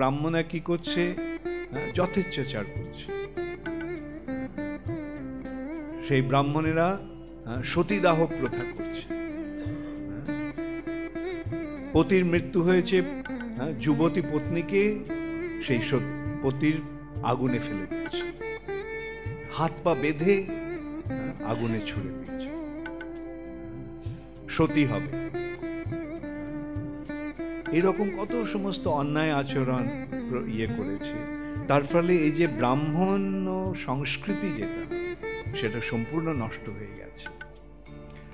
ব্রাহ্মণরা কি করছে? যথেচ্ছাচার করছে। সেই ব্রাহ্মণেরা সতীদাহ প্রথা করছে। পতির মৃত্যু হয়েছে, যুবতী পত্নীকে সেই পতির আগুনে ফেলে দিচ্ছে, হাত পা বেঁধে আগুনে ছুড়ে দিচ্ছে, সতী হবে। এরকম কত সমস্ত অন্যায় আচরণ করেছে। তার ফলে এই যে ব্রাহ্মণ সংস্কৃতি যেটা, সেটা সম্পূর্ণ নষ্ট হয়ে গেছে।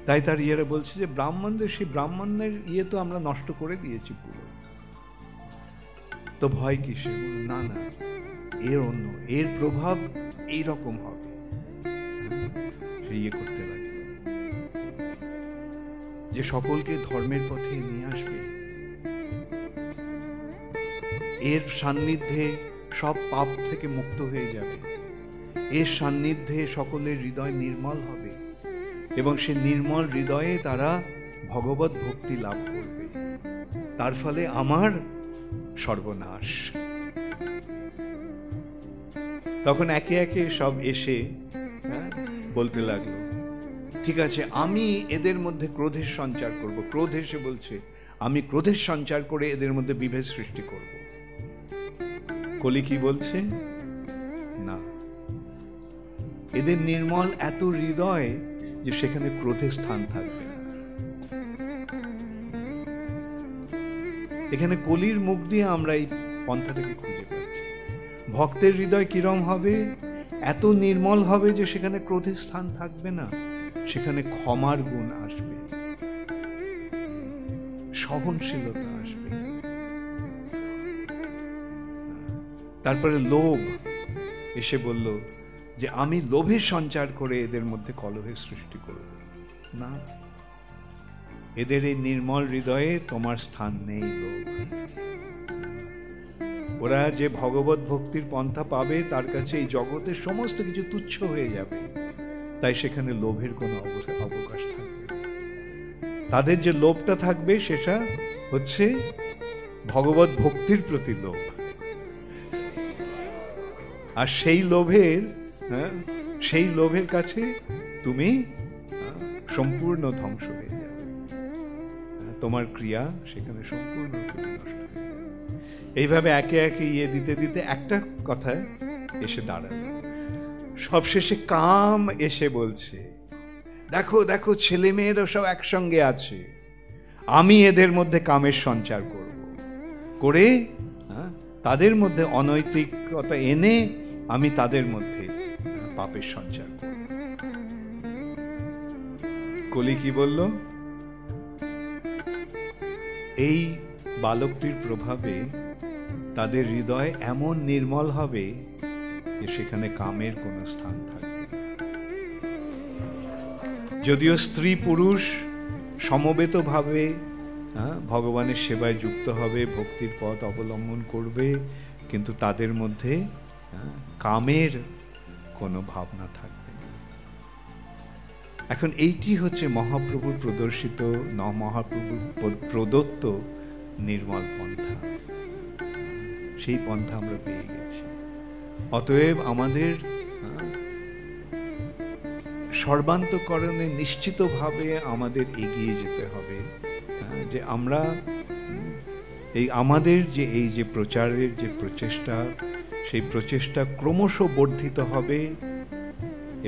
তাই তার ইয়েরা বলছে যে ব্রাহ্মণদের, সেই ব্রাহ্মণের তো আমরা নষ্ট করে দিয়েছি পুরো, তো ভয় কিসে? না না, এর অন্য, এর প্রভাব এইরকম হবে। সে করতে লাগে যে সকলকে ধর্মের পথে নিয়ে আসবে, এর সান্নিধ্যে সব পাপ থেকে মুক্ত হয়ে যাবে, এর সান্নিধ্যে সকলের হৃদয় নির্মল হবে এবং সে নির্মল হৃদয়ে তারা ভগবত ভক্তি লাভ করবে। তার ফলে আমার সর্বনাশ। তখন একে একে সব এসে বলতে লাগলো, ঠিক আছে, আমি এদের মধ্যে ক্রোধের সঞ্চার করব। ক্রোধ এসে বলছে, আমি ক্রোধের সঞ্চার করে এদের মধ্যে বিভেদ সৃষ্টি করব। কলি কি বলছে? না, এদের নির্মল এত হৃদয় যে সেখানে ক্রোধের স্থান থাকবে না। এখানে কলির মুখ দিয়ে আমরা এই পন্থাটাকে খুঁজে পাচ্ছি। ভক্তের হৃদয় কিরম হবে? এত নির্মল হবে যে সেখানে ক্রোধের স্থান থাকবে না, সেখানে ক্ষমার গুণ আসবে, সহনশীলতা আসবে। তারপরে লোভ এসে বলল যে আমি লোভের সঞ্চার করে এদের মধ্যে কলহের সৃষ্টি করব না, এদের এই নির্মল হৃদয়ে তোমার স্থান নেই লোভ। ওরা যে ভগবত ভক্তির পন্থা পাবে, তার কাছে এই জগতের সমস্ত কিছু তুচ্ছ হয়ে যাবে, তাই সেখানে লোভের কোনো অবকাশ থাকবে না। তাদের যে লোভটা থাকবে সেটা হচ্ছে ভগবত ভক্তির প্রতি লোভ, আর সেই লোভের কাছে তুমি সম্পূর্ণ ধ্বংস হয়ে যাবে, তোমার ক্রিয়া সেখানে সম্পূর্ণ নষ্ট হয়ে যাবে। এইভাবে একে একে দিতে দিতে একটা কথায় এসে দাঁড়ালো। সবশেষে কাম এসে বলছে, দেখো দেখো, ছেলে মেয়েরা সব একসঙ্গে আছে, আমি এদের মধ্যে কামের সঞ্চার করব, করে তাদের মধ্যে অনৈতিকতা এনে আমি তাদের মধ্যে পাপের সঞ্চার করব। কলি কি বলল? এই বালকটির প্রভাবে তাদের হৃদয় এমন নির্মল হবে যে সেখানে কামের কোনো স্থান থাকবে না। যদিও স্ত্রী পুরুষ সমবেতভাবে ভগবানের সেবায় যুক্ত হবে, ভক্তির পথ অবলম্বন করবে, কিন্তু তাদের মধ্যে কামের কোনো ভাবনা থাকবে না। এখন এইটি হচ্ছে মহাপ্রভুর প্রদর্শিত, মহাপ্রভুর প্রদত্ত নির্মল পন্থা। সেই পন্থা আমরা পেয়ে গেছি। অতএব আমাদের সর্বান্তকরণে নিশ্চিতভাবে আমাদের এগিয়ে যেতে হবে, যে আমরা আমাদের যে প্রচারের যে প্রচেষ্টা, সেই প্রচেষ্টা ক্রমশ বর্ধিত হবে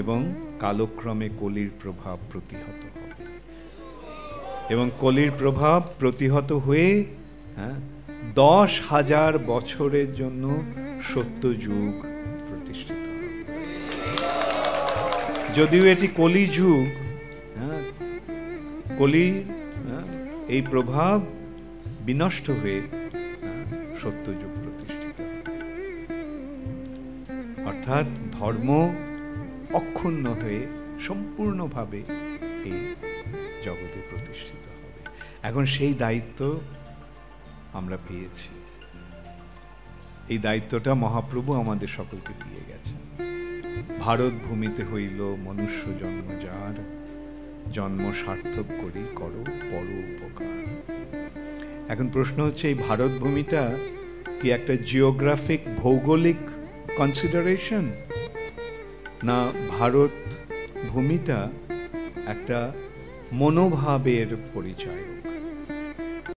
এবং কালক্রমে কলির প্রভাব প্রতিহত হবে, এবং কলির প্রভাব প্রতিহত হয়ে 10,000 বছরের জন্য সত্যযুগ প্রতিষ্ঠিত হবে। যদিও এটি কলি যুগ, কলির এই প্রভাব বিনষ্ট হয়ে সত্যযুগ প্রতিষ্ঠিত হবে, অর্থাৎ ধর্ম অক্ষুণ্ণ হয়ে সম্পূর্ণভাবে এই জগতে প্রতিষ্ঠিত হবে। এখন সেই দায়িত্ব আমরা পেয়েছি। এই দায়িত্বটা মহাপ্রভু আমাদের সকলকে দিয়ে গেছেন। ভারত ভূমিতে হইল মনুষ্য জন্ম যার, জন্ম সার্থক করি করো পর উপকার। এখন প্রশ্ন হচ্ছে, এই ভারত ভূমিটা কি একটা জিওগ্রাফিক ভৌগোলিক কনসিডারেশন, না ভারত ভূমিটা একটা মনোভাবের পরিচায়ক?